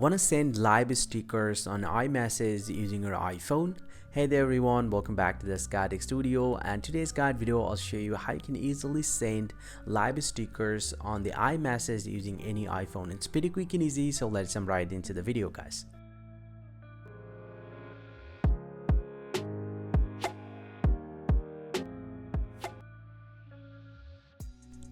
Want to send live stickers on iMessage using your iPhone? Hey there everyone, welcome back to this guiding studio, and today's guide video I'll show you how you can easily send live stickers on the iMessage using any iPhone. It's pretty quick and easy, so let's jump right into the video, guys.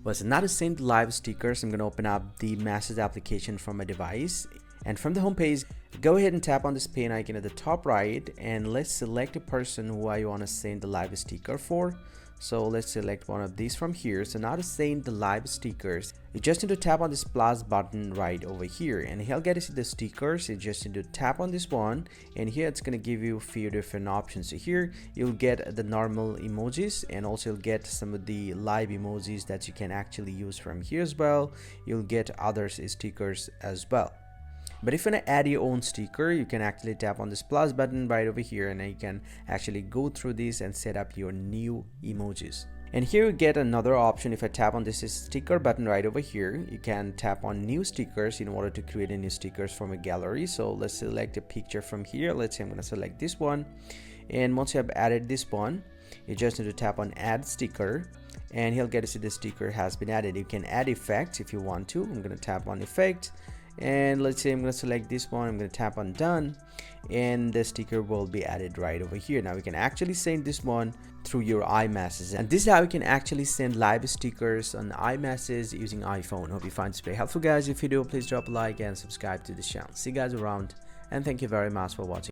Well, so now to send live stickers, I'm going to open up the message application from my device, and from the home page, go ahead and tap on this pen icon at the top right, and let's select a person who I want to send the live sticker for. So let's select one of these from here. So now to send the live stickers, you just need to tap on this plus button right over here, and he'll get to see the stickers. You just need to tap on this one, and here it's going to give you a few different options. So here you'll get the normal emojis, and also you'll get some of the live emojis that you can actually use from here as well. You'll get other stickers as well. But if you want to add your own sticker, you can actually tap on this plus button right over here, and you can actually go through this and set up your new emojis. And here you get another option. If I tap on this sticker button right over here, you can tap on new stickers in order to create a new stickers from a gallery. So let's select a picture from here. Let's say I'm going to select this one, and once you have added this one, you just need to tap on add sticker, and he'll get to see the sticker has been added. You can add effects if you want to. I'm going to tap on effect, and let's say I'm going to select this one. I'm going to tap on done, and the sticker will be added right over here. Now we can actually send this one through your iMessage, and this is how you can actually send live stickers on iMessage using iPhone. Hope you find this very helpful, guys. If you do, please drop a like and subscribe to the channel. See you guys around, and thank you very much for watching.